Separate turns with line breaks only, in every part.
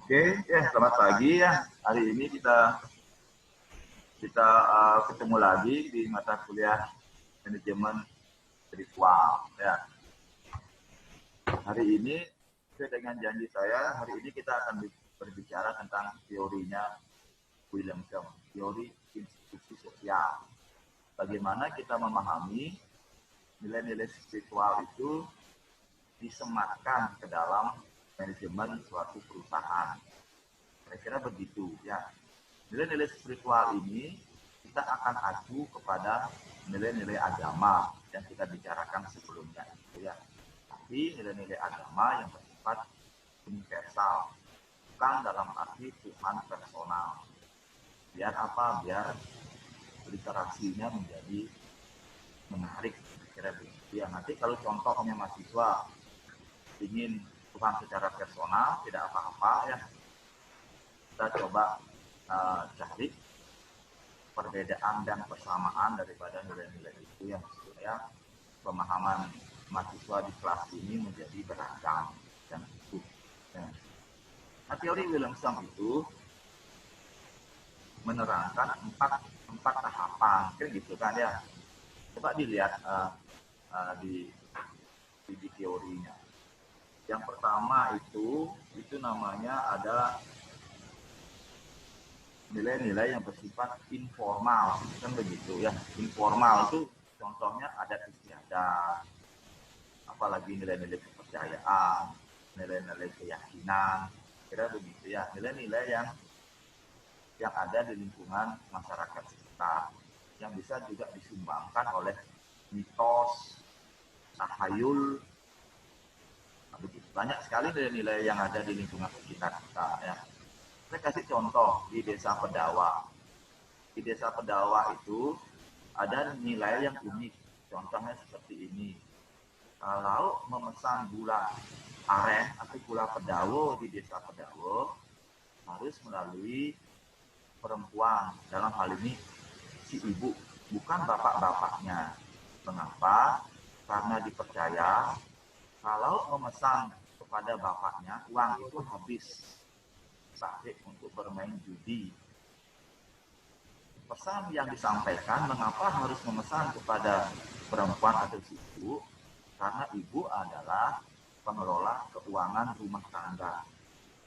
Oke, ya selamat pagi ya. Hari ini kita ketemu lagi di mata kuliah manajemen spiritual. Ya, hari ini sesuai dengan janji saya, hari ini kita akan berbicara tentang teorinya Williamson, teori institusi sosial. Bagaimana kita memahami nilai-nilai spiritual itu disematkan ke dalam manajemen suatu perusahaan. Kira-kira begitu ya. Nilai-nilai spiritual ini kita akan acu kepada nilai-nilai agama yang kita bicarakan sebelumnya itu ya. Tapi nilai-nilai agama yang bersifat universal, bukan dalam arti Tuhan personal. Biar apa? Biar literasinya menjadi menarik, kira-kira begitu ya. Nanti kalau contohnya mahasiswa ingin Tuhan secara personal, tidak apa-apa ya. Kita coba cari perbedaan dan persamaan daripada nilai-nilai itu yang supaya pemahaman mahasiswa di kelas ini menjadi beragam dan utuh. Ya. Nah, teori Williamson itu menerangkan empat tahapan, kan gitu kan ya. Coba dilihat di teorinya. Yang pertama itu namanya ada nilai-nilai yang bersifat informal, kan begitu ya. Informal itu contohnya adat istiadat, apalagi nilai-nilai kepercayaan, nilai-nilai keyakinan, kira begitu ya. Nilai-nilai yang ada di lingkungan masyarakat sekitar, yang bisa juga disumbangkan oleh mitos, tahayul. Banyak sekali nilai-nilai yang ada di lingkungan sekitar kita ya. Saya kasih contoh di Desa Pedawa. Di Desa Pedawa itu ada nilai yang unik. Contohnya seperti ini. Kalau memesan gula aren atau gula Pedawo di Desa Pedawo harus melalui perempuan. Dalam hal ini si ibu, bukan bapak-bapaknya. Mengapa? Karena dipercaya kalau memesan kepada bapaknya, uang itu habis pakai untuk bermain judi. Pesan yang disampaikan, mengapa harus memesan kepada perempuan atau si ibu? Karena ibu adalah pengelola keuangan rumah tangga.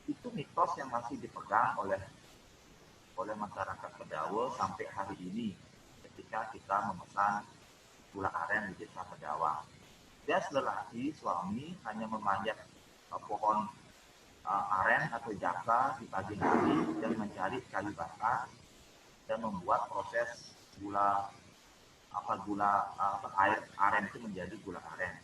Itu mitos yang masih dipegang oleh masyarakat Pedawa sampai hari ini ketika kita memesan gula aren di Desa Pedawa. Dia lelaki, suami hanya memanjat pohon aren atau jaka di pagi hari dan mencari kayu bakar dan membuat proses air aren itu menjadi gula aren.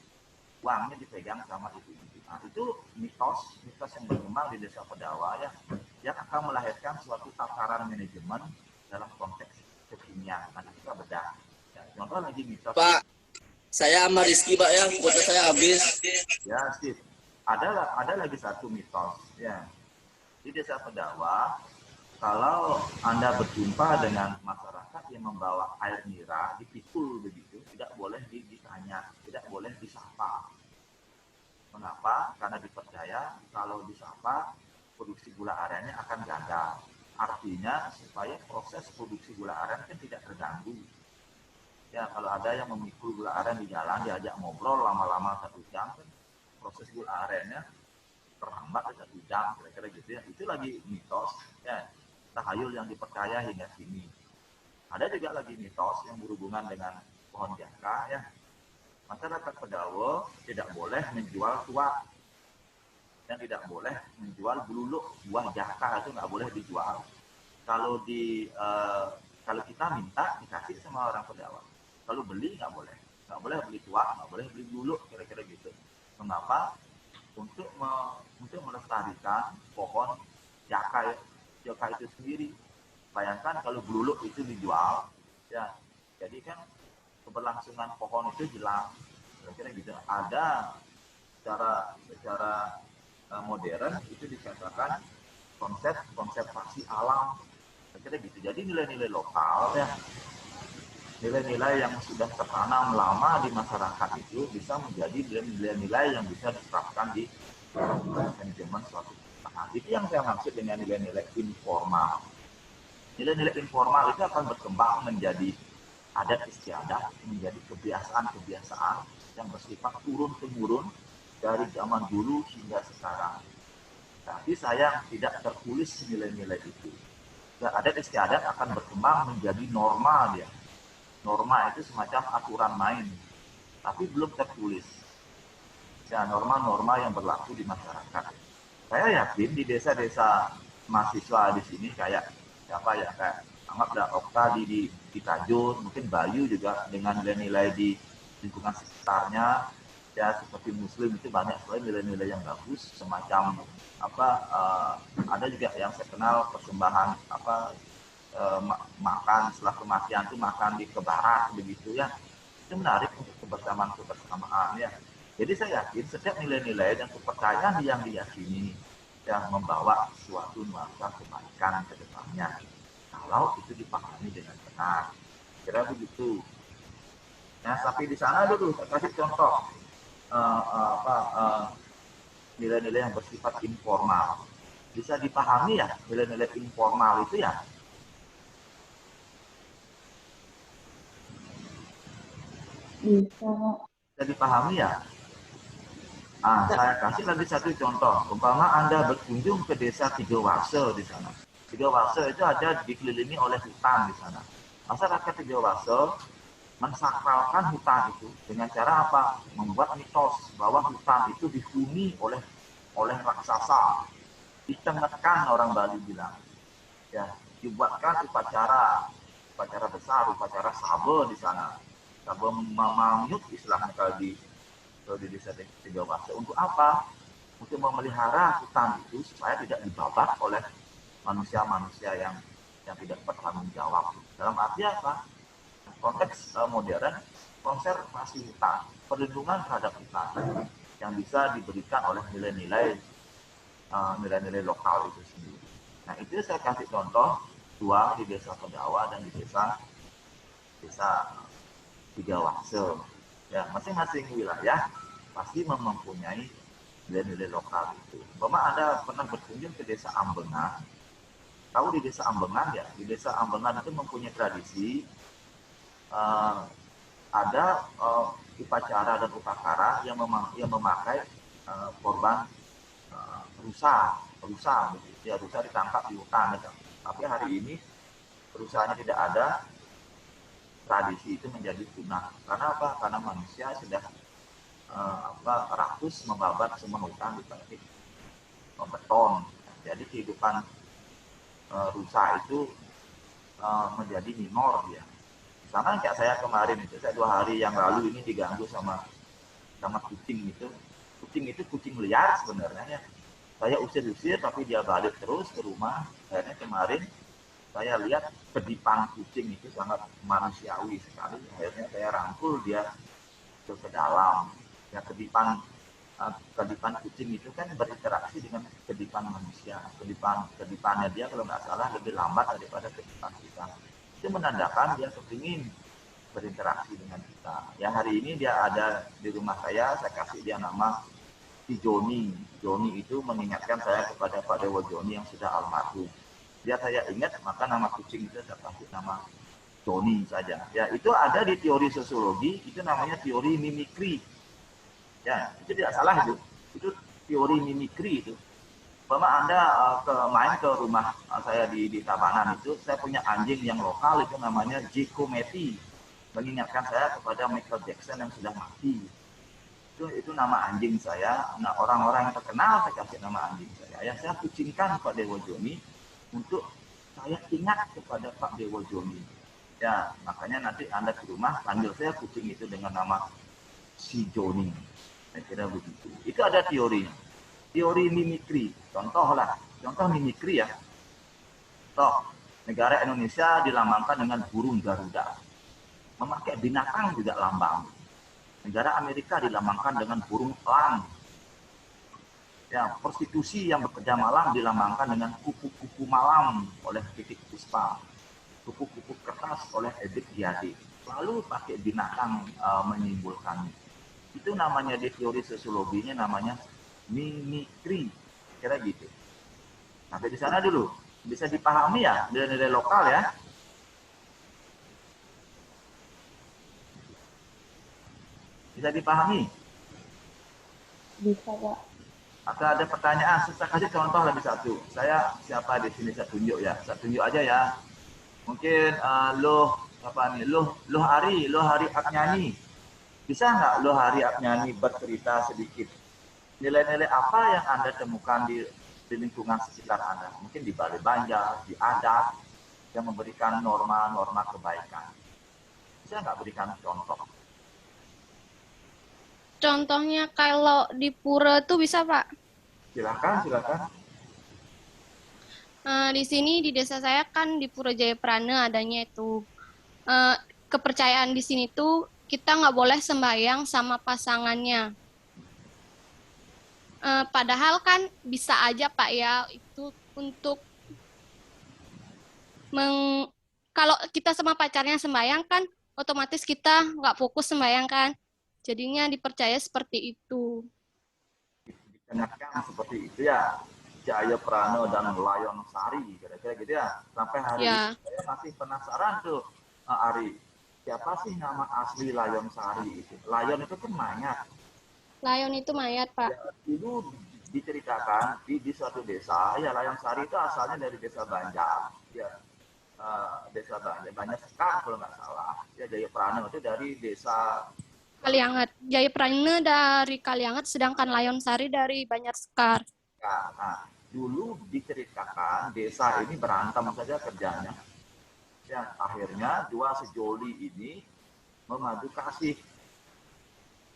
Uangnya dipegang sama ibu-ibu. Nah, itu mitos yang berkembang di Desa Pedawa ya, yang akan melahirkan suatu tataran manajemen dalam konteks kekinian. Nanti kita bedah. Ya, contoh lagi mitos.
Pak, saya sama Rizky Pak ya, kuota saya habis.
Ya, sip. Ada lagi satu mitos ya. Di Desa Pedawa, kalau Anda berjumpa dengan masyarakat yang membawa air nira, dipikul begitu, tidak boleh ditanya, tidak boleh disapa. Mengapa? Karena dipercaya kalau disapa, produksi gula arennya akan gagal. Artinya supaya proses produksi gula aren kan tidak terganggu. Ya, kalau ada yang memikul gula aren di jalan, diajak ngobrol lama-lama 1 jam, kan proses gula arennya terhambat 1 jam, kira-kira gitu ya. Itu lagi mitos, ya, tahayul yang dipercaya hingga sini. Ada juga lagi mitos yang berhubungan dengan pohon jaka, ya. Masyarakat Pedawa tidak boleh menjual tuak dan tidak boleh menjual bululuk, buah jaka itu nggak boleh dijual. Kalau kita minta dikasih sama orang Pedawa. Kalau beli nggak boleh beli tuak, nggak boleh beli bululuk, kira-kira gitu. Mengapa? Untuk melestarikan pohon jaka itu sendiri. Bayangkan kalau bululuk itu dijual, ya, jadi kan keberlangsungan pohon itu hilang, kira-kira gitu. Ada secara modern itu dikatakan konsep konservasi alam, kira-kira gitu. Jadi nilai-nilai lokal ya, nilai-nilai yang sudah tertanam lama di masyarakat itu bisa menjadi nilai-nilai yang bisa diterapkan di manajemen suatu perusahaan. Itu yang saya maksud dengan nilai-nilai informal. Nilai-nilai informal itu akan berkembang menjadi adat istiadat, menjadi kebiasaan-kebiasaan yang bersifat turun-temurun dari zaman dulu hingga sekarang. Tapi sayang tidak tertulis nilai-nilai itu. Adat istiadat akan berkembang menjadi norma dia. Norma itu semacam aturan main, tapi belum tertulis. Ya, norma-norma yang berlaku di masyarakat. Saya yakin di desa-desa mahasiswa di sini kayak siapa ya, kayak anggaplah Okta di Tajur, mungkin Bayu juga dengan nilai-nilai di lingkungan sekitarnya, ya seperti Muslim itu banyak sekali nilai-nilai yang bagus, semacam apa ada juga yang saya kenal persembahan apa makan setelah kematian itu makan di kebarat begitu ya, itu menarik untuk kebersamaan ya. Jadi saya yakin setiap nilai-nilai dan kepercayaan yang diyakini yang membawa suatu nuansa kebaikan ke depannya kalau itu dipahami dengan benar. Kira begitu. Nah, tapi di sana dulu saya kasih contoh nilai-nilai yang bersifat informal. Bisa dipahami ya nilai-nilai informal itu ya. Bisa dipahami ya. Saya kasih lagi satu contoh. Umpama Anda berkunjung ke desa Tiga Warse di sana. Tiga Warse itu ada dikelilingi oleh hutan di sana. Masyarakat Tiga Warse mensakralkan hutan itu dengan cara apa? Membuat mitos bahwa hutan itu dihuni oleh raksasa. Ditengetkan orang Bali bilang. Ya, dibuatkan upacara besar, upacara sabe di sana. Sabe mamanyut istilahnya kalau di desa Tiga Warse. Untuk apa? Untuk memelihara hutan itu supaya tidak dibabat oleh manusia-manusia yang tidak bertanggung jawab. Dalam arti apa? Konteks modern, konservasi hutan, perlindungan terhadap hutan yang bisa diberikan oleh nilai-nilai lokal itu sendiri. Nah, itu saya kasih contoh dua di desa Pedawa dan di desa Tiga Warse. Ya, masing-masing wilayah pasti mempunyai nilai-nilai lokal itu. Bapak Anda pernah berkunjung ke desa Ambengan? Tahu di desa Ambengan ya? Di desa Ambengan itu mempunyai tradisi ada upacara dan upakara yang memakai korban rusa ya, rusa ditangkap di hutan. Tapi hari ini rusanya tidak ada, tradisi itu menjadi punah. Karena apa? Karena manusia sudah rakus membabat semua hutan dipetik beton. Jadi kehidupan rusa itu menjadi minor ya. Sama kayak saya kemarin itu, saya 2 hari yang lalu ini diganggu sama kucing itu. Kucing itu kucing liar sebenarnya ya. Saya usir-usir tapi dia balik terus ke rumah. Akhirnya kemarin saya lihat kedipan kucing itu sangat manusiawi sekali. Akhirnya saya rangkul dia ke dalam. Ya, kedipan kucing itu kan berinteraksi dengan kedipan manusia. Kedipannya dia kalau nggak salah lebih lambat daripada kedipan kita. Itu menandakan dia kepingin berinteraksi dengan kita. Ya, hari ini dia ada di rumah saya kasih dia nama si Joni. Joni itu mengingatkan saya kepada Pak Dewa Joni yang sudah almarhum. Dia saya ingat, maka nama kucing itu saya kasih nama Joni saja. Ya, itu ada di teori sosiologi, itu namanya teori mimikri. Ya, itu tidak salah itu. Itu teori mimikri itu. Bapak Anda main ke rumah saya di Tabanan itu, saya punya anjing yang lokal itu namanya Giacometti. Mengingatkan saya kepada Michael Jackson yang sudah mati. Itu nama anjing saya. Nah, orang-orang yang terkenal saya kasih nama anjing saya. Yang saya kucingkan Pak Dewa Joni untuk saya ingat kepada Pak Dewa Joni. Ya, makanya nanti Anda ke rumah panggil saya kucing itu dengan nama si Joni. Saya kira begitu. Itu ada teorinya. Teori mimikri. Contoh mimikri ya. Toh, negara Indonesia dilambangkan dengan burung Garuda. Memakai binatang juga lambang. Negara Amerika dilambangkan dengan burung elang. Ya, prostitusi yang bekerja malam dilambangkan dengan kupu-kupu malam oleh Titik Puspa. Kupu-kupu kertas oleh Ebit Giadi. Lalu pakai binatang menyimpulkan. Itu namanya di teori sosiologinya namanya mimikri, kira gitu. Sampai di sana dulu, bisa dipahami ya nilai-nilai lokal ya. Bisa dipahami?
Bisa, Pak.
Atau ada pertanyaan? Saya kasih contoh lebih satu. Saya siapa di sini saya tunjuk ya. Saya tunjuk aja ya. Mungkin Loh apa nih? Loh Hari Apnyani. Bisa nggak Loh Hari Apnyani bercerita sedikit? Nilai-nilai apa yang Anda temukan di lingkungan sekitar Anda? Mungkin di Balai Banjar, di adat, yang memberikan norma-norma kebaikan. Bisa nggak berikan contoh?
Contohnya kalau di pura tuh bisa, Pak.
Silakan.
Di sini di desa saya kan di Pura Jayaprana adanya itu kepercayaan di sini tuh kita nggak boleh sembahyang sama pasangannya. Padahal kan bisa aja Pak ya itu untuk kalau kita sama pacarnya sembahyang kan otomatis kita nggak fokus sembahyang kan. Jadinya dipercaya seperti itu.
Dikenakan seperti itu ya. Jaya Prano dan Layon Sari, kira-kira gitu ya. Sampai hari
Ya.
ini saya masih penasaran tuh, Ari. Siapa sih nama asli Layon Sari itu? Layon itu kan mayat.
Layon itu mayat, Pak.
Ya, dulu diceritakan di suatu desa, ya Layon Sari itu asalnya dari desa Banjar. Ya, desa Banjar Sekar kalau nggak salah. Ya, Jaya Prano itu dari desa
Kalianget. Jayaprana dari Kalianget, sedangkan Layon Sari dari Banjar Sekar.
Nah, dulu diceritakan desa ini berantem saja kerjanya. Ya, akhirnya dua sejoli ini mengadu kasih.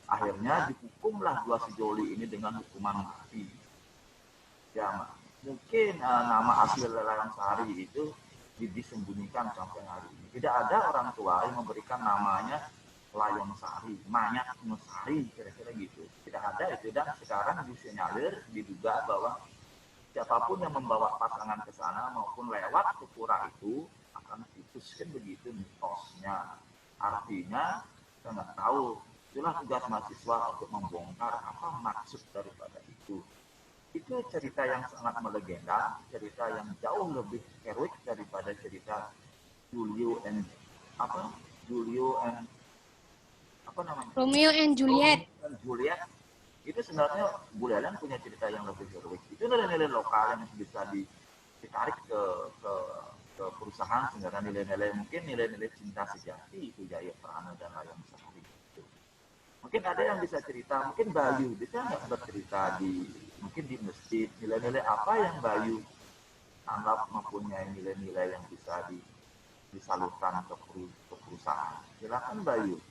Akhirnya dihukumlah dua sejoli ini dengan hukuman mati. Ya, mungkin nama asli Layon Sari itu disembunyikan sampai hari ini. Tidak ada orang tua yang memberikan namanya Layon Sari, Mayat Sari, kira-kira gitu. Tidak ada itu, dan sekarang disinyalir, diduga bahwa siapapun yang membawa pasangan ke sana maupun lewat ke pura itu akan putus, kan begitu mitosnya. Artinya kita nggak tahu. Itulah tugas mahasiswa untuk membongkar apa maksud daripada itu. Itu cerita yang sangat melegenda, cerita yang jauh lebih heroik daripada cerita Julio and
Romeo and Juliet.
Juliet itu sebenarnya Bu Lelan punya cerita yang lebih heroik. Itu nilai-nilai lokal yang bisa ditarik ke perusahaan, sebenarnya nilai-nilai mungkin nilai-nilai cinta sejati itu Jaya Prana dan Layon Sari. Mungkin ada yang bisa cerita, mungkin Bayu bisa nggak bercerita mungkin di masjid, nilai-nilai apa yang Bayu anggap mempunyai nilai-nilai yang bisa disalurkan ke perusahaan. Silakan Bayu.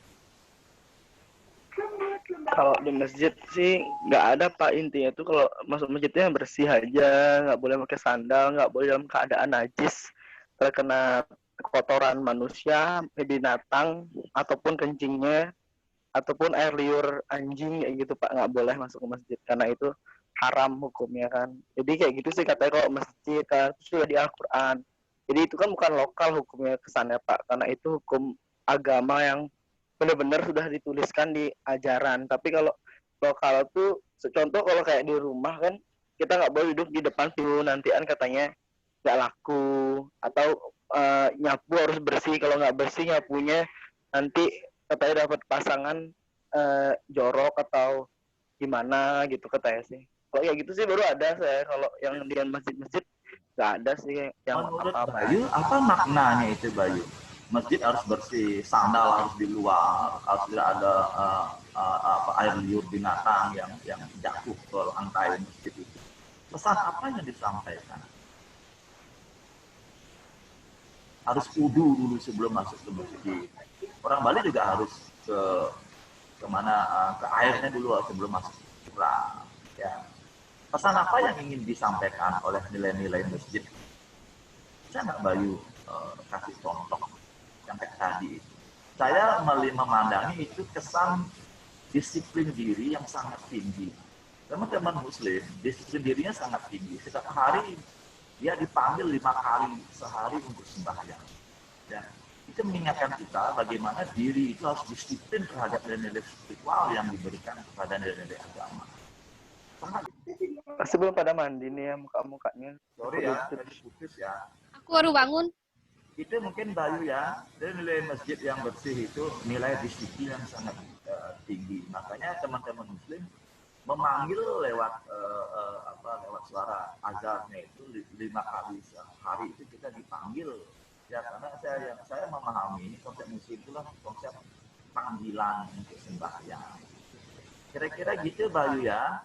Kalau di masjid sih nggak ada Pak, intinya tuh kalau masuk masjidnya bersih aja, nggak boleh pakai sandal, nggak boleh dalam keadaan najis, terkena kotoran manusia, binatang, ataupun kencingnya, ataupun air liur anjing kayak gitu Pak, nggak boleh masuk ke masjid karena itu haram hukumnya kan. Jadi kayak gitu sih katanya kalau masjid kan, itu sudah di Al-Quran. Jadi itu kan bukan lokal hukumnya kesannya Pak, karena itu hukum agama yang benar-benar sudah dituliskan di ajaran. Tapi kalau lokal tuh, contoh kalau kayak di rumah kan, kita nggak boleh duduk di depan pintu nantian katanya nggak laku, atau nyapu harus bersih, kalau nggak bersih nyapunya nanti katanya dapat pasangan jorok atau gimana gitu katanya sih. Kalau kayak gitu sih baru ada saya, kalau yang di masjid-masjid nggak ada sih yang
menurut
apa-apa.
Bayu, apa maknanya itu Bayu? Masjid harus bersih, sandal harus di luar, harus tidak ada air liur binatang yang jatuh ke lantai masjid itu. Pesan apa yang disampaikan? Harus wudu dulu sebelum masuk ke masjid. Orang Bali juga harus ke airnya dulu sebelum masuk ke pura. Ya. Pesan apa yang ingin disampaikan oleh nilai-nilai masjid? Bisa nggak Bayu kasih contoh yang kayak tadi? Saya memandangi itu kesan disiplin diri yang sangat tinggi. Teman-teman Muslim, disiplin dirinya sangat tinggi. Setiap hari dia dipanggil 5 kali sehari untuk sembahyang. Ya. Itu mengingatkan kita bagaimana diri itu harus disiplin terhadap nilai-nilai spiritual yang diberikan kepada nilai-nilai agama. Sangat
Pasti belum pada mandi nih ya muka-mukanya.
Sorry ya, tadi putus ya.
Aku baru bangun.
Itu mungkin Bayu ya, dan nilai masjid yang bersih itu nilai disiplin yang sangat tinggi. Makanya teman-teman muslim memanggil lewat lewat suara azannya itu 5 kali sehari itu kita dipanggil ya, karena saya memahami konsep muslim itulah konsep panggilan untuk sembahyang. Kira-kira gitu Bayu ya.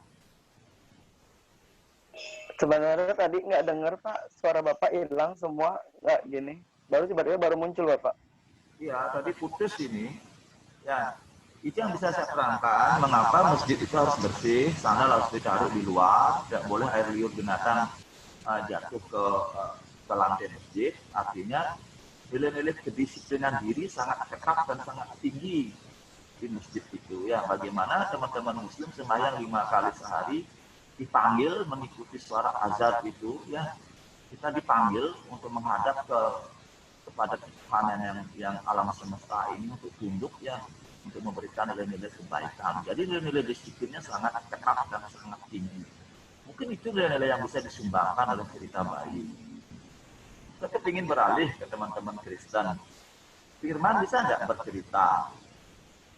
Sebenarnya tadi nggak dengar Pak, suara Bapak hilang semua, nggak gini. Baru tiba-tiba baru muncul Bapak.
Iya, tadi putus ini. Ya, itu yang bisa saya terangkan mengapa masjid itu harus bersih, sandal harus ditaruh di luar, tidak boleh air liur binatang jatuh ke lantai masjid. Artinya nilai-nilai kedisiplinan diri sangat ketat dan sangat tinggi di masjid itu. Ya, bagaimana teman-teman muslim sembahyang 5 kali sehari dipanggil mengikuti suara azan itu, ya kita dipanggil untuk menghadap kepada Tuhan yang alam semesta ini untuk tunduk ya, untuk memberikan nilai-nilai kebaikan. Jadi nilai-nilai disiplinnya sangat ketat dan sangat tinggi. Mungkin itu nilai-nilai yang bisa disumbangkan oleh cerita Bayu. Saya ingin beralih ke teman-teman Kristen. Firman bisa nggak bercerita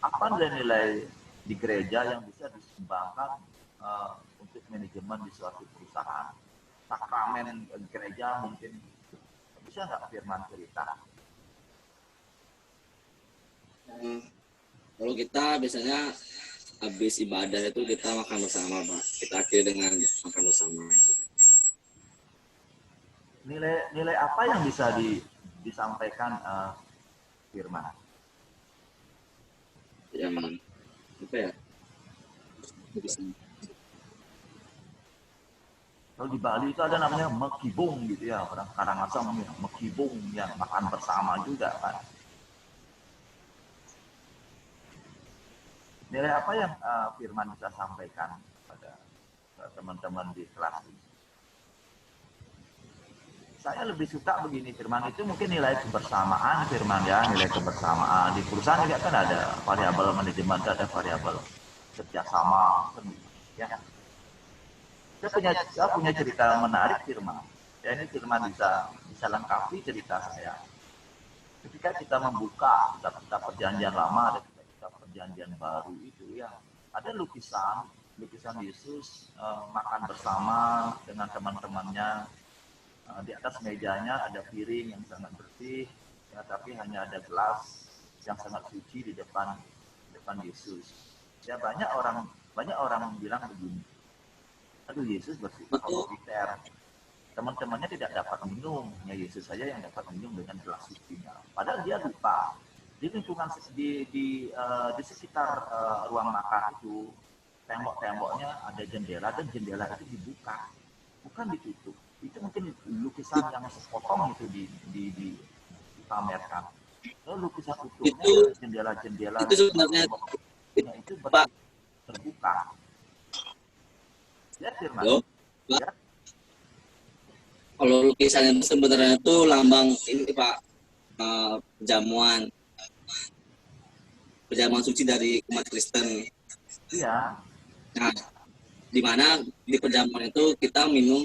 apa nilai-nilai di gereja yang bisa disumbangkan untuk manajemen di suatu perusahaan? Sakramen gereja mungkin bisa nggak Firman cerita?
Kalau kita biasanya habis ibadah itu kita makan bersama, Pak. Kita akhiri dengan makan bersama.
Nilai apa yang bisa disampaikan Firman?
Ya, apa ya? Bisa.
Kalau di Bali itu ada namanya mekibung gitu ya, orang Karangasem ya, mekibung yang makan bersama juga kan. Nilai apa yang Firman bisa sampaikan pada teman-teman di kelas ini? Saya lebih suka begini Firman, itu mungkin nilai kebersamaan Firman ya, nilai kebersamaan. Di perusahaan juga kan ada variabel manajemen, ada variabel kerjasama ya. Saya punya cerita menarik Firman. Ya, ini Firman bisa lengkapi cerita saya. Ketika kita membuka kitab perjanjian lama dan kitab perjanjian baru itu ya, ada lukisan Yesus makan bersama dengan teman-temannya. Di atas mejanya ada piring yang sangat bersih, ya, tapi hanya ada gelas yang sangat suci di depan Yesus. Ya, banyak orang bilang begini, aduh Yesus bersifat otoriter, teman-temannya tidak dapat minum, hanya Yesus saja yang dapat minum dengan gelas sucinya. Padahal dia lupa di lingkungan di sekitar ruang makan itu, tembok-temboknya ada jendela dan jendela itu dibuka, bukan ditutup. Itu mungkin lukisan yang sepotong itu dipamerkan. Lalu lukisan utuhnya jendela-jendela
itu sebenarnya
itu terbuka. Ya Firman. Ya.
Kalau lukisan itu sebenarnya itu lambang ini Pak, perjamuan suci dari umat Kristen.
Iya.
Nah, di mana di perjamuan itu kita minum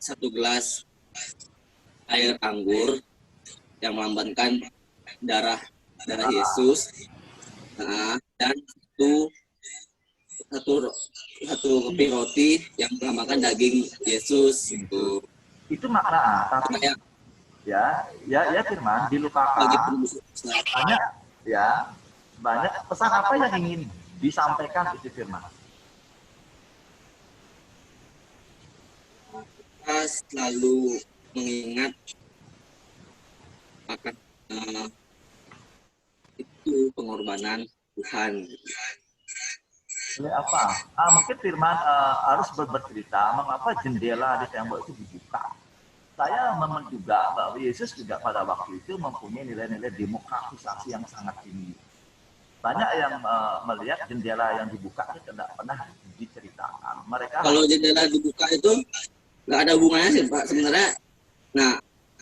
satu gelas air anggur yang melambangkan darah Yesus, nah, dan satu keping roti yang melambangkan daging Yesus itu.
Itu makna, tapi ya Firman dilupakan banyak pesan apa yang ingin disampaikan itu Firman.
Kita selalu mengingat akan itu pengorbanan Tuhan.
Oleh apa? Mungkin Firman harus bercerita mengapa jendela di tembok itu dibuka. Saya menduga bahwa Yesus juga pada waktu itu mempunyai nilai-nilai demokratisasi yang sangat tinggi. Banyak yang melihat jendela yang dibuka itu tidak pernah diceritakan.
Kalau jendela dibuka itu nggak ada hubungannya sih Pak sebenarnya. Nah,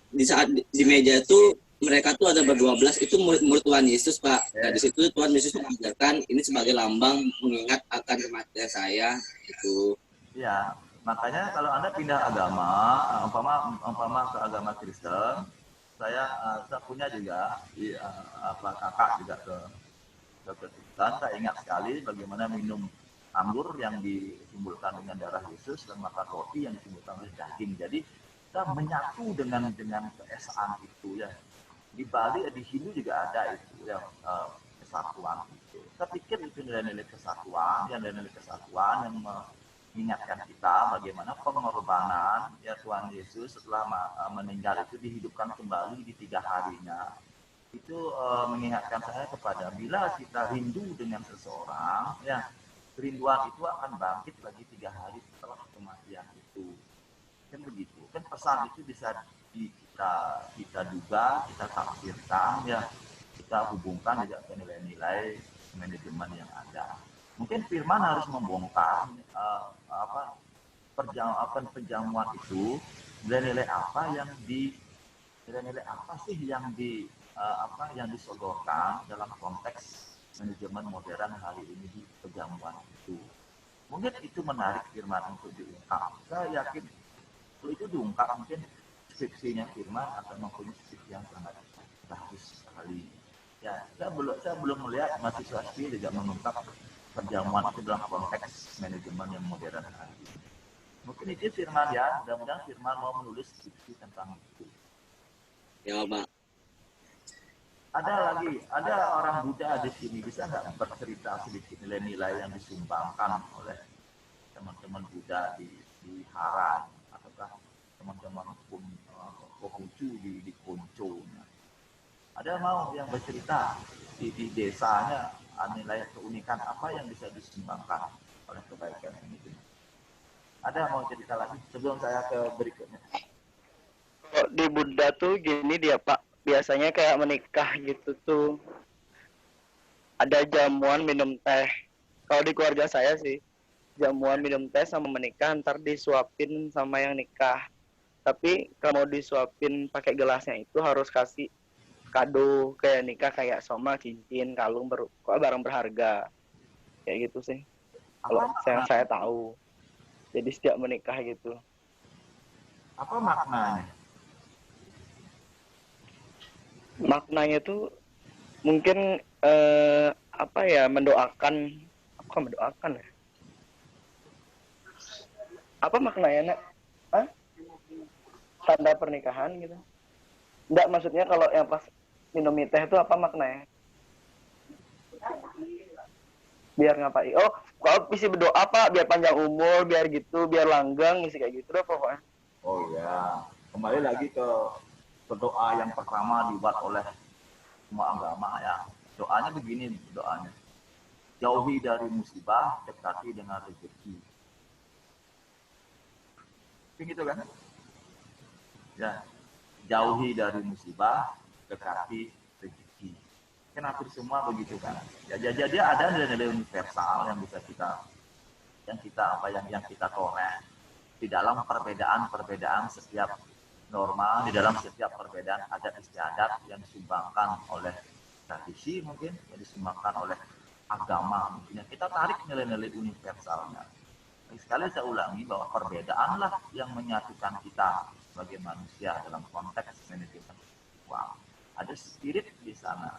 di saat di meja itu mereka tuh ada ber-12 itu murid-murid Tuhan Yesus, Pak. Nah, di situ Tuhan Yesus mengajarkan ini sebagai lambang mengingat akan kematian saya itu.
Ya, makanya kalau Anda pindah agama, umpama ke agama Kristen, saya punya juga kakak juga ke Kristen. Saya ingat sekali bagaimana minum anggur yang ditimbulkan dengan darah Yesus dan makan roti yang ditimbulkan oleh daging. Jadi kita menyatu dengan keesaan itu ya. Di Bali, di Hindu juga ada itu ya, kesatuan itu. Saya pikir itu nilai-nilai kesatuan, nilai-nilai kesatuan yang mengingatkan kita bagaimana pengorbanan ya Tuhan Yesus setelah meninggal itu dihidupkan kembali di 3 harinya. Itu mengingatkan saya kepada bila kita rindu dengan seseorang ya, kerinduan itu akan bangkit lagi 3 hari setelah kematian itu. Kan begitu. Kan pesan itu bisa kita duga, kita tafsirkan ya, kita hubungkan juga ke nilai-nilai manajemen yang ada. Mungkin firman harus membongkar perjamuan itu, nilai-nilai apa sih yang disodorkan dalam konteks manajemen modern hari ini di perjamuan itu. Mungkin itu menarik firman untuk diungkap. Saya yakin kalau itu diungkap mungkin skripsinya firman akan mempunyai skripsi yang sangat bagus sekali. Ya, saya belum melihat mahasiswa SPI juga mengungkap perjamuan itu dalam konteks manajemen yang modern hari ini. Mungkin itu firman ya, mudah-mudahan firman mau menulis skripsi tentang itu.
Ya, Pak.
Ada orang Buddha di sini, bisa nggak bercerita sedikit nilai-nilai yang disumbangkan oleh teman-teman Buddha di Haran ataukah teman-teman Konghucu di Konco? Ada mau yang bercerita di desanya nilai keunikan apa yang bisa disumbangkan oleh kebaikan ini? Ada mau cerita lagi sebelum saya ke berikutnya?
Kalau di Buddha tuh gini dia Pak, biasanya kayak menikah gitu tuh ada jamuan minum teh. Kalau di keluarga saya sih jamuan minum teh sama menikah ntar disuapin sama yang nikah. Tapi kalau disuapin pakai gelasnya itu harus kasih kado kayak nikah, kayak soma, cincin, kalung, barang berharga kayak gitu sih. Kalau saya tahu. Jadi setiap menikah gitu.
Apa maknanya?
Maknanya tuh mungkin mendoakan, mendoakan ya? Apa maknanya, Nak? Hah? Tanda pernikahan gitu. Enggak, maksudnya kalau yang pas minum teh itu apa maknanya? Biar ngapain? Oh, kalau misi berdoa Pak, biar panjang umur, biar gitu, biar langgeng, misi kayak gitu deh pokoknya.
Oh ya, kembali lagi ke doa yang pertama dibuat oleh semua agama ya. Doanya begini, doanya. Jauhi dari musibah, dekati dengan rezeki. Begitu kan? Ya, jauhi dari musibah, dekati rezeki. Kenapa semua begitu kan? Ya, jadi ada nilai-nilai universal yang bisa kita toreh di dalam perbedaan setiap norma, di dalam setiap perbedaan adat istiadat yang disumbangkan oleh tradisi mungkin, yang disumbangkan oleh agama mungkin. Kita tarik nilai-nilai universalnya. Sekali saya ulangi bahwa perbedaanlah yang menyatukan kita sebagai manusia dalam konteks manajemen uang. Ada spirit di sana.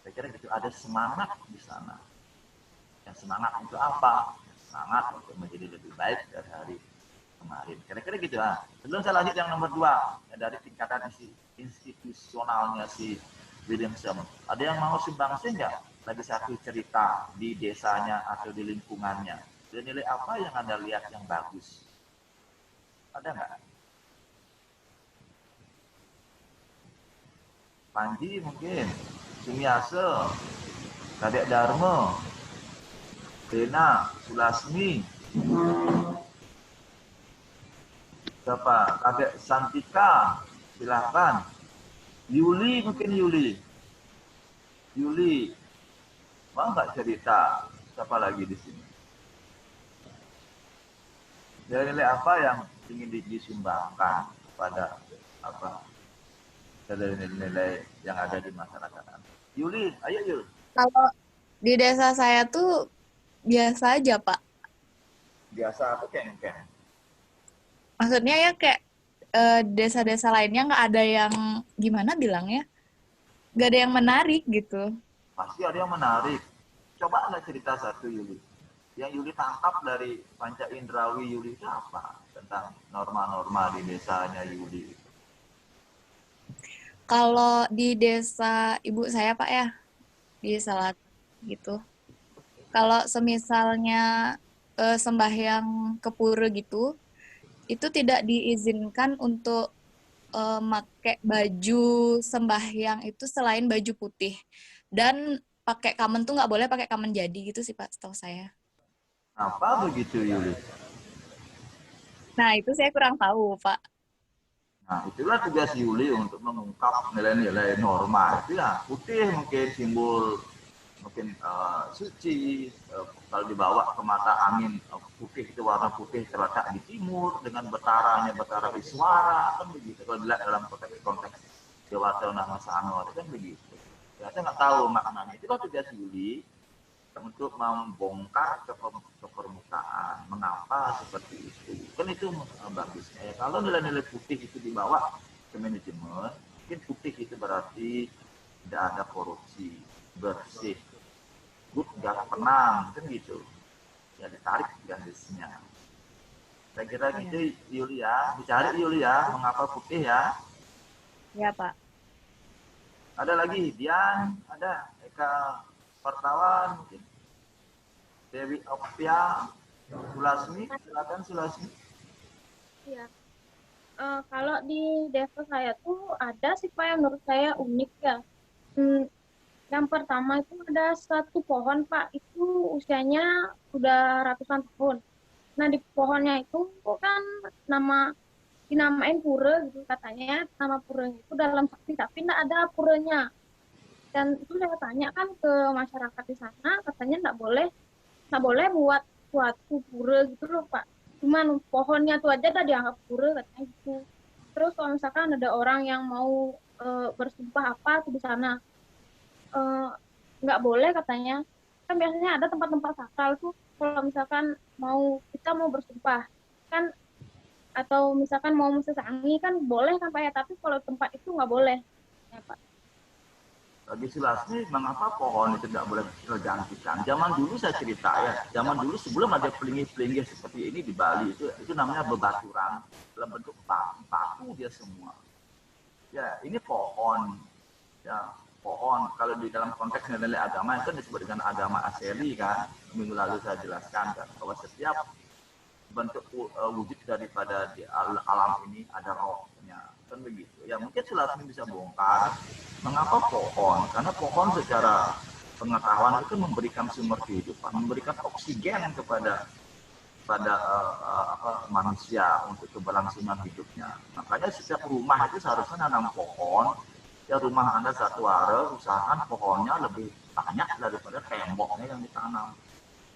Saya kira gitu, ada semangat di sana. Yang semangat itu apa? Semangat untuk menjadi lebih baik dari hari kemarin. Kira-kira gitu lah. Sebelum saya lanjut yang nomor 2, dari tingkatan institusionalnya si Williamson. Ada yang mau sumbangsi nggak? Lagi satu cerita di desanya atau di lingkungannya. Nilai apa yang Anda lihat yang bagus? Ada nggak? Panji mungkin, Sumiase, Kadek Dharma, Dena, Sulasmi, siapa? Kadek Santika, silahkan. Yuli mungkin Yuli, mau nggak cerita? Siapa lagi di sini? Nilai apa yang ingin disumbangkan kepada apa dari nilai-nilai yang ada di masyarakat. Yuli, ayo Yul.
Kalau di desa saya tuh biasa aja, Pak.
Biasa apa kayak
Maksudnya ya kayak desa-desa lainnya nggak ada yang gimana bilangnya, nggak ada yang menarik gitu.
pasti ada yang menarik. Coba Anda cerita satu Yuli. Yang Yuli tangkap dari panca indrawi Yuli itu apa? Tentang norma-norma di desanya Yuli.
Kalau di desa ibu saya, Pak, ya, di Salat gitu. Kalau semisalnya sembahyang ke pura gitu, itu tidak diizinkan untuk pakai baju sembahyang itu selain baju putih. Dan pakai kamen tuh nggak boleh pakai kamen jadi gitu sih, Pak, setahu saya.
Apa begitu Yuli?
Nah, itu saya kurang tahu, Pak.
Nah, itulah tugas Yuli untuk mengungkap nilai-nilai norma. Itu ya, putih mungkin simbol mungkin suci, kalau dibawa ke mata angin putih itu warna putih terletak di timur dengan betara suara kan begitu. Kalau dilihat dalam konteks Dewata Nama Sanor kan begitu. Ya, saya nggak tahu maknanya. Itulah tugas Yuli untuk membongkar ke permukaan mengapa seperti itu. Kan itu bagusnya ya. Kalau nilai-nilai putih itu dibawa ke manajemen, mungkin putih itu berarti tidak ada korupsi, bersih, good, gak tenang, kan gitu. Ya ditarik garisnya. Saya kira gitu Yulia, dicari Yulia, mengapa putih ya?
Ya, Pak.
Ada lagi, Dian, ada Eka Wartawan mungkin. Dewi Opia, Sulasmi, silakan Sulasmi.
Iya. Kalau di desa saya tuh ada sih Pak yang menurut saya unik ya. Yang pertama itu ada satu pohon Pak, itu usianya udah ratusan tahun. Nah di pohonnya itu kan dinamain pura gitu katanya, nama puranya itu dalam sakti tapi nggak ada puranya. Dan itu saya tanya kan ke masyarakat di sana, katanya nggak boleh buat suatu pura gitu loh Pak. Cuman pohonnya tuh aja udah dianggap pura katanya gitu. Terus kalau misalkan ada orang yang mau bersumpah apa tuh di sana, nggak boleh katanya. Kan biasanya ada tempat-tempat sakral tuh kalau misalkan kita mau bersumpah kan, atau misalkan mau sesangi kan boleh kan Pak ya, tapi kalau tempat itu nggak boleh ya Pak.
Bagi Sulasmi, mengapa pohon itu tidak boleh tergantikan? Zaman dulu saya cerita ya, zaman dulu sebelum ada pelinggih-pelinggih seperti ini di Bali, itu namanya bebaturan dalam bentuk batu dia semua. Ya, ini pohon. Ya, pohon. Kalau di dalam konteks nilai agama itu disebut dengan agama aseli kan. Minggu lalu saya jelaskan kan, bahwa setiap bentuk wujud daripada di alam ini ada rohnya. Kan begitu. Ya mungkin Sulasmi bisa bongkar mengapa pohon? Karena pohon secara pengetahuan itu memberikan sumber kehidupan, memberikan oksigen kepada manusia untuk keberlangsungan hidupnya. Makanya setiap rumah itu seharusnya nanam pohon. Ya rumah Anda satu area, usahakan pohonnya lebih banyak daripada temboknya yang ditanam.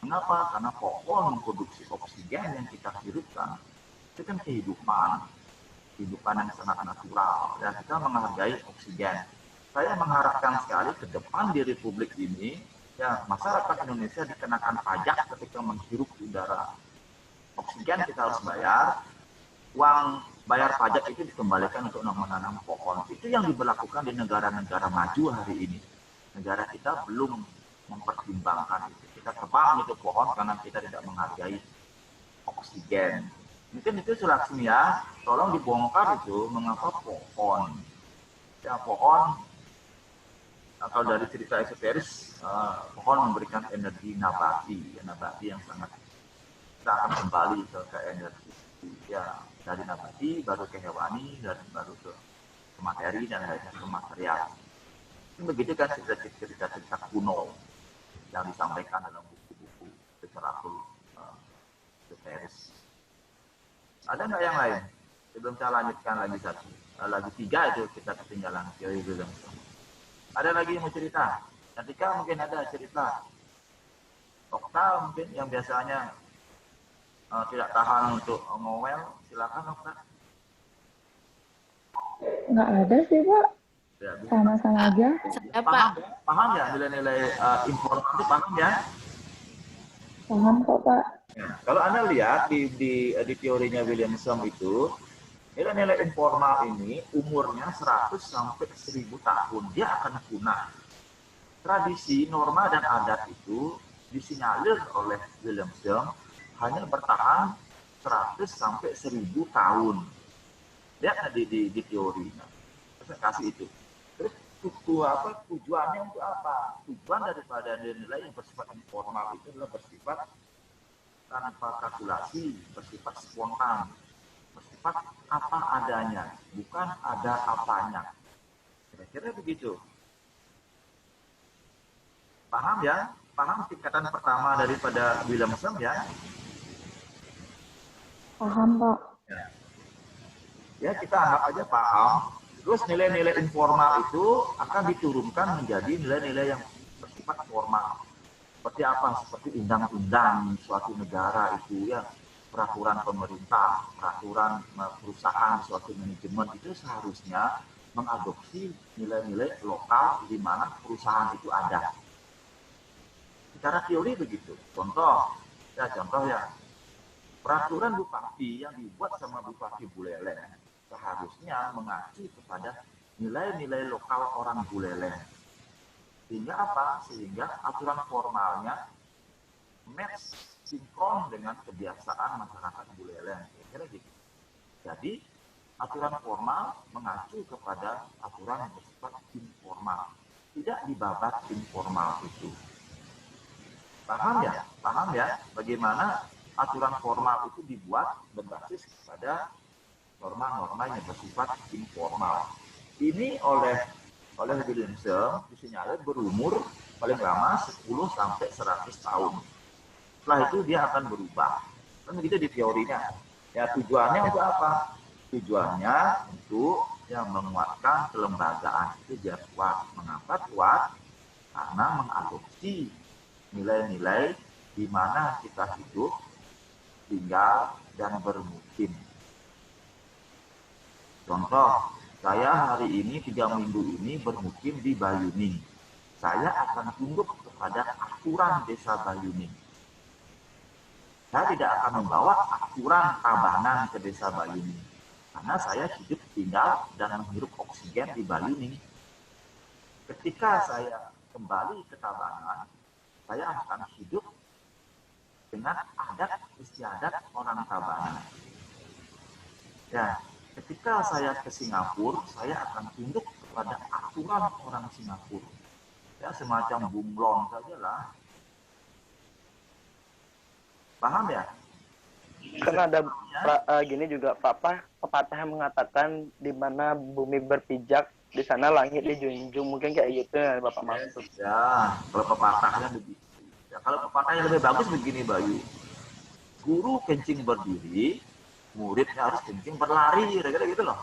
Kenapa? Karena pohon memproduksi oksigen yang kita hidupkan. Itu kan kehidupan yang sangat natural. Ya, kita menghargai oksigen. Saya mengharapkan sekali ke depan di Republik ini, ya masyarakat Indonesia dikenakan pajak ketika menghirup udara. Oksigen kita harus bayar. Uang bayar pajak itu dikembalikan untuk menanam pohon. Itu yang diberlakukan di negara-negara maju hari ini. Negara kita belum mempertimbangkan itu. Kita tebang itu pohon karena kita tidak menghargai oksigen. Mungkin itu Sulasmi ya, tolong dibongkar itu mengapa pohon. Ya pohon, kalau dari cerita esoteris, pohon memberikan energi nabati yang sangat, kita akan kembali ke energi. Ya dari nabati, baru ke hewani, dan baru ke materi, dan akhirnya ke material. Begitu kan cerita-cerita kuno yang disampaikan dalam buku-buku literatur esoteris. Ada nggak yang lain? Sebelum saya lanjutkan lagi tiga itu kita ketinggalan. Ada lagi yang mau cerita? Ketika mungkin ada cerita. Okta mungkin yang biasanya tidak tahan untuk ngowel, silakan Okta.
Nggak ada sih, Pak.
Ya,
Sama-sama aja.
Saya Pak.
paham, paham ya nilai-nilai informal itu paham ya?
Paham kok, Pak.
Ya, kalau Anda lihat di teorinya Williamson itu, nilai-nilai informal ini umurnya 100 sampai 1000 tahun, dia akan punah. Tradisi, norma, dan adat itu disinyalir oleh Williamson hanya bertahan 100 sampai 1000 tahun. Lihat di teorinya. Saya kasih itu. Terus tujuannya untuk apa? Tujuan daripada nilai yang bersifat informal itu adalah bersifat tanpa kalkulasi, bersifat spontan, bersifat apa adanya, bukan ada apanya. Kira-kira begitu. Paham ya? Paham tingkatan pertama daripada Williamson ya?
Paham, Pak.
Ya, kita anggap aja paham. Terus nilai-nilai informal itu akan diturunkan menjadi nilai-nilai yang bersifat formal. Seperti apa? Seperti undang-undang suatu negara itu ya, peraturan pemerintah, peraturan perusahaan, suatu manajemen itu seharusnya mengadopsi nilai-nilai lokal di mana perusahaan itu ada. Secara teori begitu. Contoh ya, peraturan bupati yang dibuat sama Bupati Buleleng seharusnya mengacu kepada nilai-nilai lokal orang Buleleng. Sehingga apa? Sehingga aturan formalnya match sinkron dengan kebiasaan masyarakat Buleleng. Kira-kira gitu. Jadi aturan formal mengacu kepada aturan yang bersifat informal, tidak dibabat informal itu. Paham ya? Paham ya? Bagaimana aturan formal itu dibuat berbasis pada norma-norma yang bersifat informal. Ini oleh Williamson disinyalir berumur paling lama 10 sampai 100 tahun. Setelah itu dia akan berubah. Kan begitu di teorinya. Ya, tujuannya untuk apa? Tujuannya untuk yang menguatkan kelembagaan itu biar kuat. Mengapa kuat? Karena mengadopsi nilai-nilai di mana kita hidup, tinggal, dan bermukim. Contoh, saya hari ini 3 minggu ini bermukim di Bayuning. Saya akan tunduk kepada aturan desa Bayuning. Saya tidak akan membawa aturan Tabanan ke desa Bayuning. Karena saya hidup, tinggal, dan menghirup oksigen di Bayuning. Ketika saya kembali ke Tabanan, saya akan hidup dengan adat istiadat orang Tabanan. Ya, ketika saya ke Singapura, saya akan tunduk kepada aturan orang Singapura. Ya, semacam bunglon sajalah. Paham ya?
Kan ada gini juga Papa, pepatah yang mengatakan di mana bumi berpijak, di sana langit dijunjung. Mungkin kayak gitu ya Bapak maksud.
Ya, kalau pepatahnya begitu. Ya, kalau pepatah yang lebih bagus begini Bayu. Guru kencing berdiri, muridnya harus kencing berlari, kira-kira gitu loh.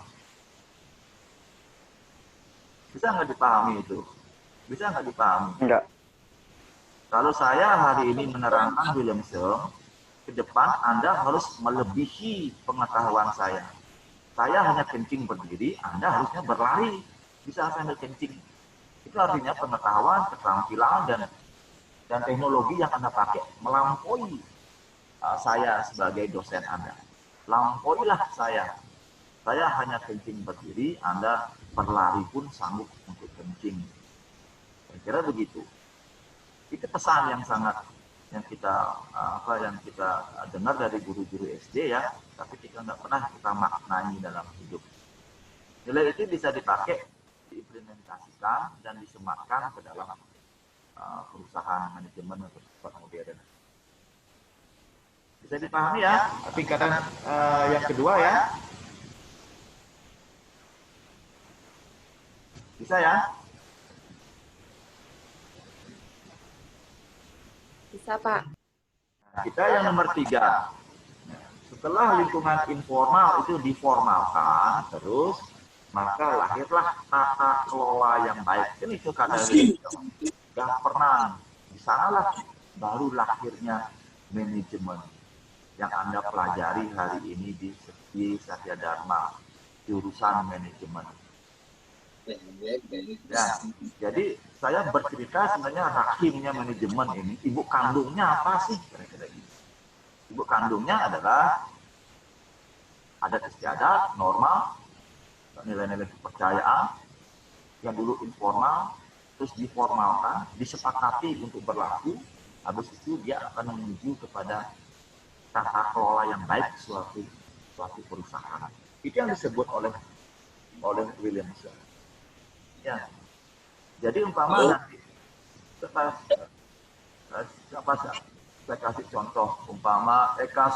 Bisa nggak dipahami itu? Bisa nggak dipahami?
Enggak.
Kalau saya hari ini menerangkan Williamson, ke depan Anda harus melebihi pengetahuan saya. Saya hanya kencing berdiri, Anda harusnya berlari. Bisa sambil kencing. Itu artinya pengetahuan, keterampilan, dan teknologi yang Anda pakai melampaui saya sebagai dosen Anda. Lampauilah saya. Saya hanya kencing berdiri, Anda berlari pun sanggup untuk kencing. Kira-kira begitu. Itu pesan yang sangat yang kita dengar dari guru-guru SD ya, tapi kita nggak pernah kita maknai dalam hidup. Nilai itu bisa dipakai, diimplementasikan dan disematkan ke dalam perusahaan manajemen atau bersifat modern. Bisa dipahami ya? Tingkatan yang kedua ya. Bisa ya?
Bisa, Pak.
Nah, kita yang nomor 3. Setelah lingkungan informal itu diformalkan, terus maka lahirlah tata kelola yang baik. Ini itu kata governance. Di sanalah baru lahirnya manajemen yang Anda pelajari hari ini di Satya Dharma, jurusan manajemen. Ya, jadi saya bercerita sebenarnya rahimnya manajemen ini, ibu kandungnya apa sih? Kira-kira gitu. Ibu kandungnya adalah adat istiadat, normal, nilai-nilai kepercayaan yang dulu informal, terus diformalkan, disepakati untuk berlaku, habis itu dia akan menuju kepada tata kelola yang baik suatu perusahaan. Itu yang disebut oleh Williamson. Ya, jadi umpama nanti saya kasih contoh, umpama Eka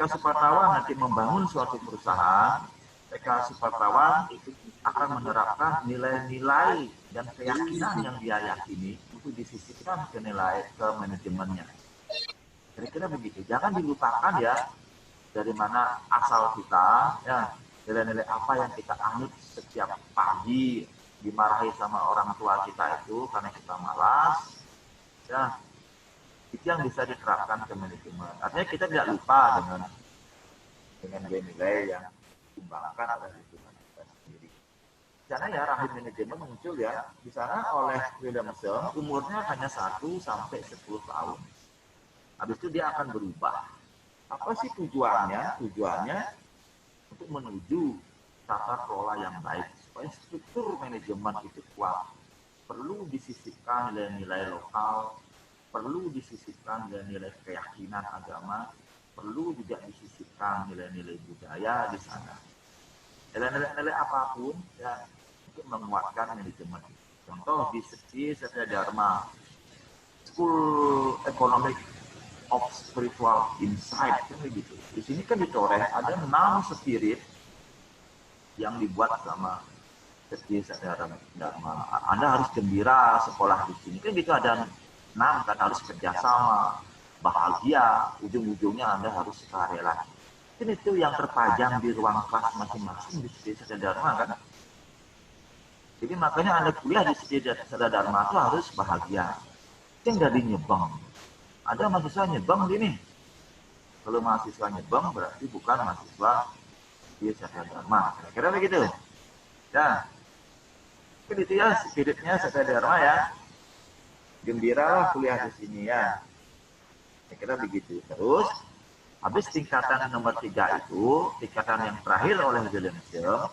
Supartawan nanti membangun suatu perusahaan, Eka Supartawan itu akan menerapkan nilai-nilai dan keyakinan yang dia yakini untuk disisipkan ke manajemennya. Kira-kira begitu. Jangan dilupakan ya dari mana asal kita, ya nilai-nilai apa yang kita anut setiap pagi, dimarahi sama orang tua kita itu karena kita malas, ya itu yang bisa diterapkan ke manajemen. Artinya kita tidak lupa dengan nilai-nilai yang dikembangkan oleh lingkungan kita sendiri. Di sana ya rahim manajemen muncul ya, di sana oleh Williamson umurnya hanya 1 sampai 10 tahun. Habis itu dia akan berubah. Apa sih tujuannya? Tujuannya untuk menuju tata kelola yang baik supaya struktur manajemen itu kuat. Perlu disisipkan nilai-nilai lokal, perlu disisipkan nilai-nilai keyakinan agama, perlu juga disisipkan nilai-nilai budaya di sana. Nilai-nilai apapun ya untuk menguatkan manajemen. Contoh di Satya Dharma, School Economic of Spiritual Insight, kan begitu. Di sini kan ditoreh ada 6 spirit yang dibuat sama Satya Dharma. Anda harus gembira sekolah di sini. Kan gitu ada 6 kan, harus kerjasama, bahagia, ujung-ujungnya Anda harus sukarela. Kan itu yang terpajang di ruang kelas masing-masing di Satya Dharma kan. Jadi makanya Anda kuliah di Satya Dharma itu harus bahagia. Itu nggak dinyebang. Ada mahasiswa nyebang gini. Kalau mahasiswa nyebang berarti bukan mahasiswa di Satya Dharma. Kira-kira begitu. Ya. Kan itu ya spiritnya Satya Dharma ya. Gembiralah kuliah di sini ya. Kira-kira begitu. Terus habis tingkatan nomor 3 itu, tingkatan yang terakhir oleh Williamson,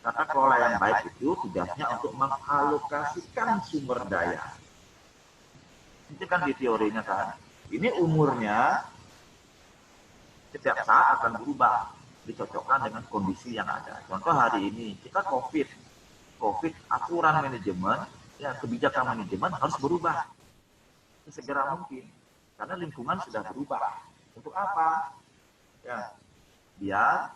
tata kelola yang baik itu tugasnya untuk mengalokasikan sumber daya. Itu kan di teorinya kan. Ini umurnya setiap saat akan berubah, dicocokkan dengan kondisi yang ada. Contoh hari ini kita COVID aturan manajemen, ya kebijakan manajemen harus berubah sesegera mungkin karena lingkungan sudah berubah. Untuk apa? Ya, biar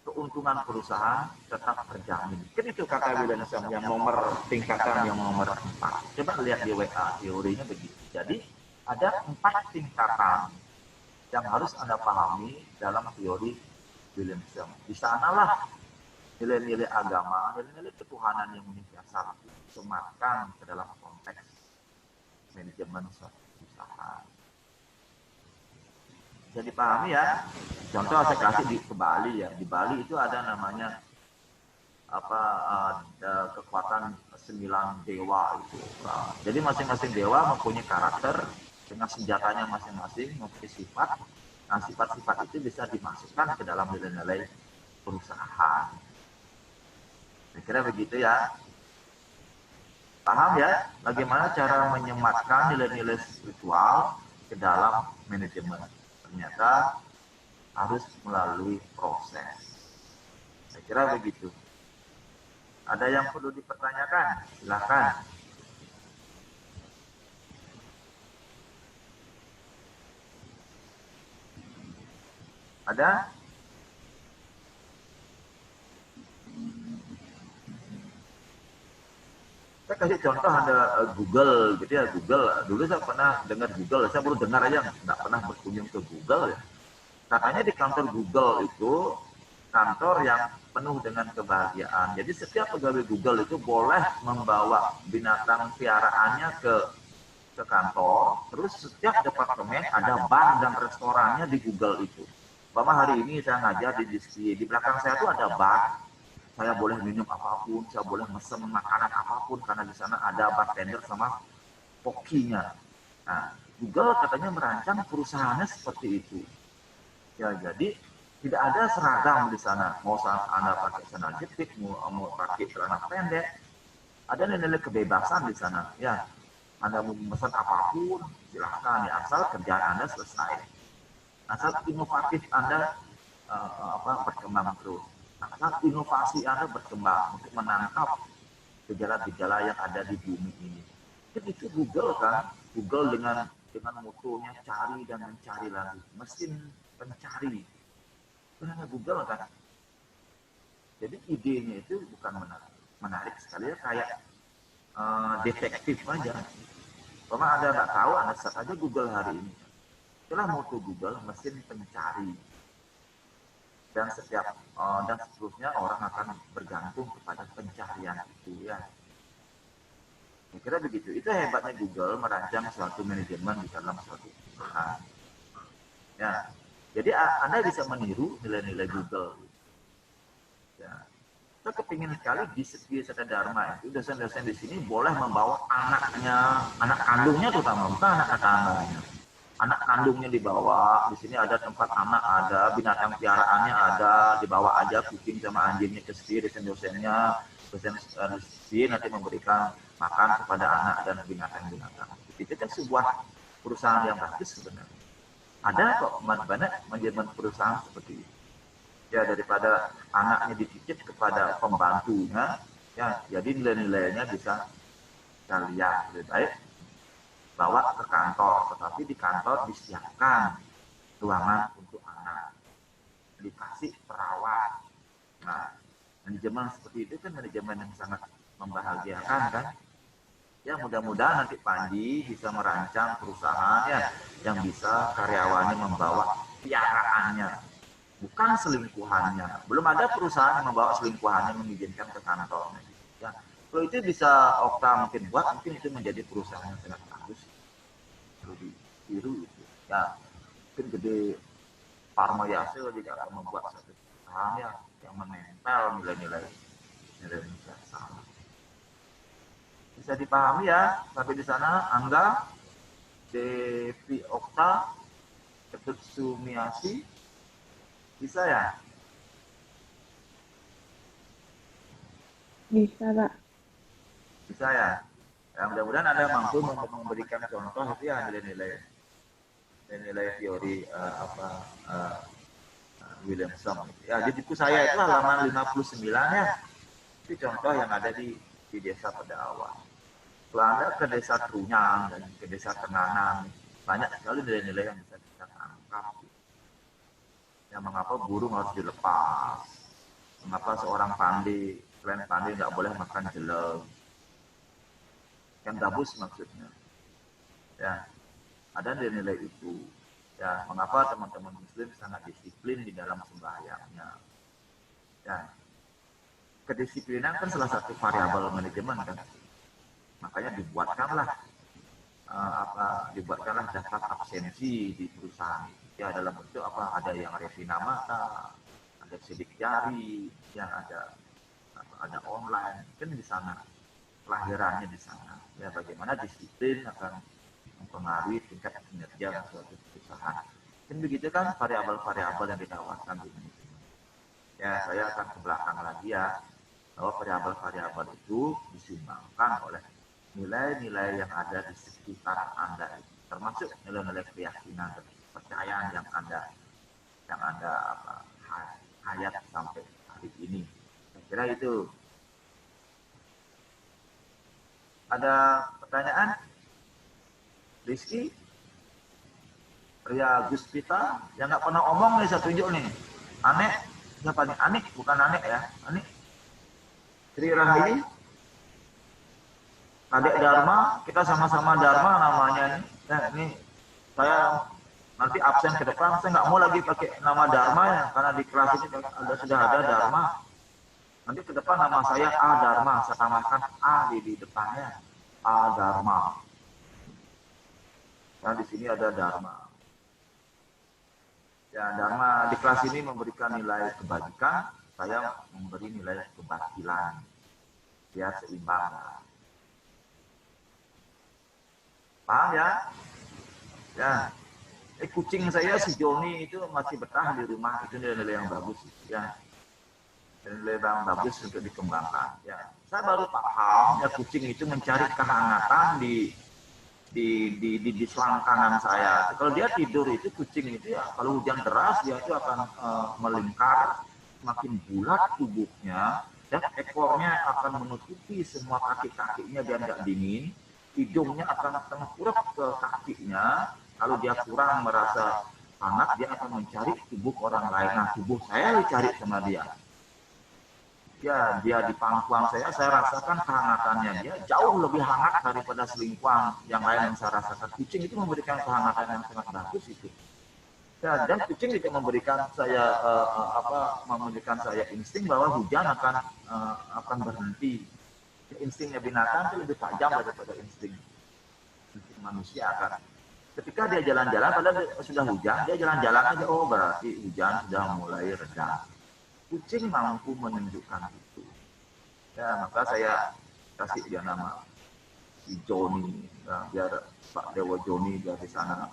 keuntungan perusahaan tetap terjamin. Kan itu kata Williamson yang tingkatan yang nomor 4. Coba lihat di WA, teorinya begitu. Jadi ada 4 tingkatan yang harus Anda pahami dalam teori Williamson. Di sanalah nilai-nilai agama, nilai-nilai ketuhanan yang mendasar disematkan ke dalam konteks manajemen suatu perusahaan. Jadi pahami ya. Contoh saya kasih ke Bali ya. Di Bali itu ada namanya kekuatan 9 dewa itu. Nah, jadi masing-masing dewa mempunyai karakter dengan senjatanya masing-masing, mempunyai sifat. Nah, sifat-sifat itu bisa dimasukkan ke dalam nilai-nilai perusahaan. Saya kira begitu ya. Paham ya bagaimana cara menyematkan nilai-nilai spiritual ke dalam manajemen? Ternyata harus melalui proses. Saya kira begitu. Ada yang perlu dipertanyakan? Silakan. Ada? Saya kasih contoh ada Google gitu ya, Google. Dulu saya pernah dengar Google, saya baru dengar aja, nggak pernah berkunjung ke Google ya. Katanya di kantor Google itu kantor yang penuh dengan kebahagiaan. Jadi setiap pegawai Google itu boleh membawa binatang piaraannya ke kantor. Terus setiap departemen ada bar dan restorannya di Google itu. Umpama hari ini saya ngajar di belakang saya tuh ada bar, saya boleh minum apapun, saya boleh mesen makanan apapun karena di sana ada bartender sama kokinya. Nah, Google katanya merancang perusahaannya seperti itu. Ya, jadi tidak ada seragam di sana. Mau Anda pakai sandal jepit, mau pakai celana pendek, ada nilai kebebasan di sana. Ya, Anda mau memesan apapun, silahkan ya, asal kerjaan Anda selesai. Asal inovatif Anda berkembang terus. Asal inovasi Anda berkembang untuk menangkap gejala-gejala yang ada di bumi ini. Itu Google kan, Google dengan motonya cari dan mencari lagi, mesin pencari. Benar Google kan. Jadi idenya itu bukan menarik sekali ya, kayak detektif aja. Kalau Anda nggak tahu, Anda search aja Google hari ini. Itulah moto Google, mesin pencari. Dan dan seterusnya orang akan bergantung kepada pencarian itu ya. Saya kira begitu. Itu hebatnya Google merancang suatu manajemen di dalam suatu perusahaan. Ya, jadi Anda bisa meniru nilai-nilai Google. Ya, kita kepingin sekali di Satya Dharma itu dosen-dosen di sini boleh membawa anaknya, anak kandungnya terutama, bukan anak tetangganya. Anak kandungnya dibawa, di sini ada tempat anak, ada binatang piaraannya, ada dibawa aja kucing sama anjingnya ke sini, dosen-dosennya, dosen di nanti memberikan makan kepada anak dan binatang-binatang. Itu kan sebuah perusahaan yang bagus sebenarnya. Ada kok banyak manajemen perusahaan seperti itu. Ya, daripada anaknya dititip kepada pembantunya, ya jadi nilai-nilainya bisa kita lihat lebih baik bawa ke kantor, tetapi di kantor disiapkan ruangan untuk anak, dikasih perawat. Nah, manajemen seperti itu kan manajemen yang sangat membahagiakan kan. Ya, mudah-mudahan nanti Panji bisa merancang perusahaan ya yang bisa karyawannya membawa piaraannya, bukan selingkuhannya. Belum ada perusahaan yang membawa selingkuhannya mengizinkan ke kantornya. Ya, kalau itu bisa Okta mungkin buat, mungkin itu menjadi perusahaan yang sangat bagus. Perlu ditiru itu. Ya, mungkin gede Parma Yasil juga akan membuat satu perusahaan ya yang menempel nilai-nilai yang sama. Bisa dipahami ya sampai di sana. Angga, Devi Okta, Ketut Sumiasi, bisa ya?
Bisa, Pak.
Bisa ya. Ya, mudah-mudahan Anda mampu memberikan contoh itu ya nilai-nilai teori Williamson. Ya, di buku saya itu halaman 59 ya. Itu contoh yang ada di desa pada awal. Kalau Anda ke desa Trunyang dan ke desa Tenganan, banyak sekali nilai-nilai yang bisa kita tangkap. Ya, mengapa burung harus dilepas? Mengapa seorang pandai, selain pandai nggak boleh makan jelek? Yang gabus maksudnya. Ya, ada nilai-nilai itu. Ya, mengapa teman-teman Muslim sangat disiplin di dalam sembahyangnya? Ya, kedisiplinan kan salah satu variabel manajemen kan. Makanya dibuatkanlah daftar absensi di perusahaan. Ya, dalam bentuk apa? Ada yang retina mata, ada sidik jari, yang ada online, kan di sana kelahirannya di sana. Ya, bagaimana disiplin akan mempengaruhi tingkat kinerja suatu perusahaan. Kan begitu kan variabel-variabel yang ditawarkan di sini. Ya, saya akan ke belakang lagi ya, bahwa variabel-variabel itu disumbangkan oleh nilai-nilai yang ada di sekitar Anda, termasuk nilai-nilai keyakinan dan kepercayaan yang Anda hayat sampai hari ini. Saya kira itu. Ada pertanyaan? Rizky? Ria Guspita? Yang nggak pernah omong nih, saya tunjuk nih. Anek? Siapa nih? Anik? Bukan Anek ya? Anik? Sri Rahayu? Adik Dharma? Kita sama-sama Dharma namanya nih. Nah, ini saya nanti absen ke depan, saya nggak mau lagi pakai nama Dharma ya, karena di kelas ini sudah ada Dharma. Nanti ke depan nama saya A Dharma, saya tambahkan A di depannya, A Dharma. Nah, di sini ada Dharma. Ya, Dharma di kelas ini memberikan nilai kebajikan, saya memberi nilai kebatilan. Biar seimbang. Paham ya? Ya. Kucing saya si Joni itu masih betah di rumah, itu nilai yang bagus ya. Nilai yang bagus untuk dikembangkan ya. Saya baru paham ya kucing itu mencari kehangatan di selangkangan saya. Kalau dia tidur itu kucing itu ya kalau hujan deras dia itu akan melingkar semakin bulat tubuhnya dan ekornya akan menutupi semua kaki-kakinya biar nggak dingin. Hidungnya akan tengkurap ke kakinya. Kalau dia kurang merasa hangat dia akan mencari tubuh orang lain. Nah tubuh saya dicari sama dia. Ya, dia di pangkuan saya rasakan kehangatannya. Dia jauh lebih hangat daripada selingkuhan yang lain yang saya rasakan. Kucing itu memberikan kehangatan yang sangat bagus itu. Ya, dan kucing juga memberikan saya memberikan saya insting bahwa hujan akan berhenti. Instingnya binatang itu lebih tajam daripada insting manusia kan. Ketika dia jalan-jalan, padahal sudah hujan, dia jalan-jalan aja, oh berarti hujan sudah mulai reda. Kucing mampu menunjukkan itu. Ya, maka saya kasih dia nama si Joni, ya, biar Pak Dewa Joni dari sana,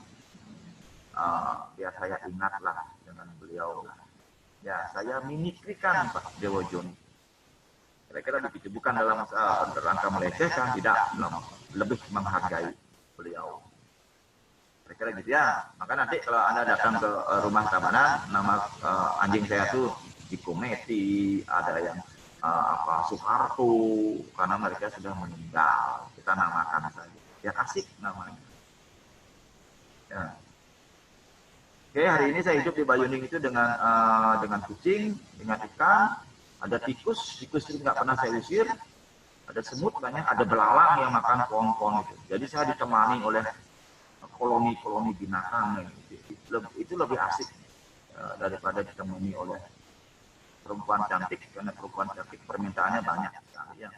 biar saya ingatlah dengan beliau. Ya, saya mimikrikan Pak Dewa Joni. Kira-kira begitu, bukan dalam rangka melecehkan, tidak, lebih menghargai beliau. Kira-kira gitu ya. Maka nanti kalau Anda datang ke rumah keamanan, nama anjing saya tuh Dikometi, ada yang Soeharto, karena mereka sudah meninggal. Kita namakan saja. Ya asik namanya. Ya. Oke, hari ini saya hidup di Bayuning itu dengan kucing, dengan ikan, ada tikus itu nggak pernah saya usir, ada semut banyak, ada belalang yang makan pohon-pohon itu. Jadi saya ditemani oleh koloni-koloni binatang itu lebih asik daripada ditemani oleh perempuan cantik, karena perempuan cantik permintaannya banyak sekali ya.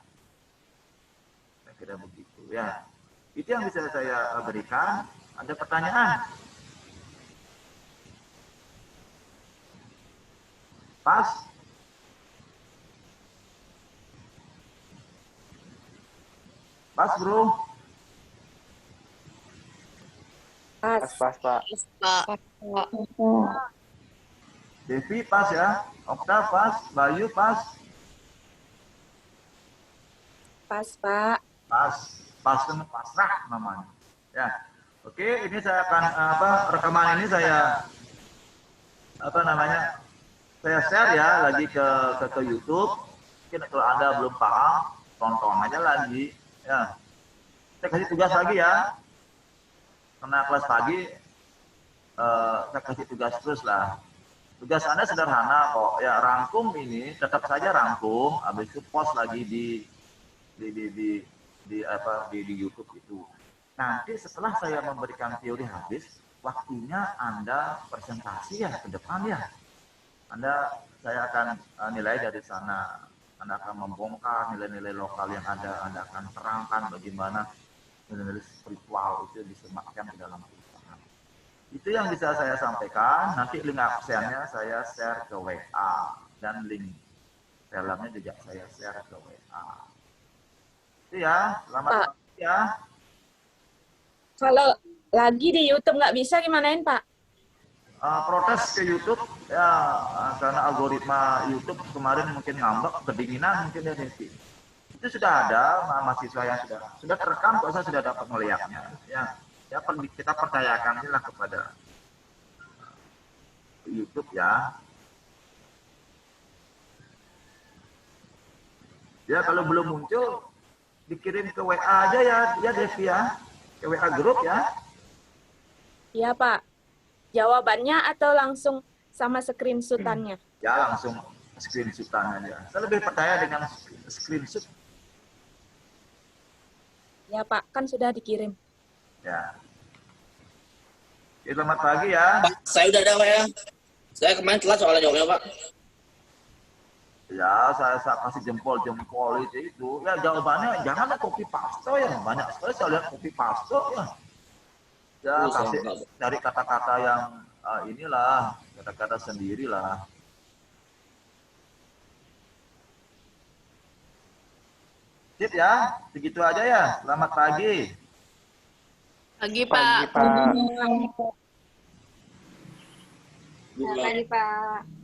Saya kira begitu ya. Itu yang bisa saya berikan. Ada pertanyaan? Pas? Pas bro?
Pas, Pak.
Pak.
Devi pas ya, Okta pas, Bayu pas.
Pas, Pak.
Pas kan pasrah namanya. Ya. Oke, ini saya akan rekaman ini saya saya share ya lagi ke YouTube. Mungkin kalau Anda belum paham, tonton aja lagi ya. Saya kasih tugas lagi ya. Karena kelas pagi saya kasih tugas terus lah. Tugas Anda sederhana kok, ya rangkum ini, tetap saja rangkum, habis itu post lagi di YouTube itu. Nanti setelah saya memberikan teori habis, waktunya Anda presentasi ya ke depan ya. Saya akan nilai dari sana. Anda akan membongkar nilai-nilai lokal yang ada, Anda akan terangkan bagaimana nilai-nilai spiritual itu disematkan ke dalam kehidupan. Itu yang bisa saya sampaikan. Nanti link absennya saya share ke WA dan link filmnya juga saya share ke WA. Itu ya, selamat pagi ya.
Kalau lagi di YouTube nggak bisa gimanain, Pak?
Protes ke YouTube ya, karena algoritma YouTube kemarin mungkin ngambek, kedinginan mungkin ya Devi. Itu sudah ada mahasiswa yang sudah terekam, kok saya sudah dapat melihatnya. Ya kita percayakan lah kepada YouTube ya. Ya kalau belum muncul dikirim ke WA aja ya Devi ya, ke WA grup ya.
Iya, Pak. Jawabannya atau langsung sama screenshot-annya?
Ya langsung screenshot aja. Saya lebih percaya dengan screenshot.
Ya, Pak, kan sudah dikirim.
Ya. Selamat pagi ya.
Pak, saya udah ada Pak ya. Saya kemarin telat soalnya jawabnya Pak.
Ya, saya kasih jempol itu. Ya jawabannya jangan copy paste ya. Banyak sekali saya lihat copy paste ya. Ya,
Oh, saya
kasih
enggak.
cari kata-kata yang inilah, kata-kata sendirilah. Sip ya, segitu aja ya. Selamat pagi.
Pagi,
Pagi,
Pak.
Pak.
Selamat pagi, Pak.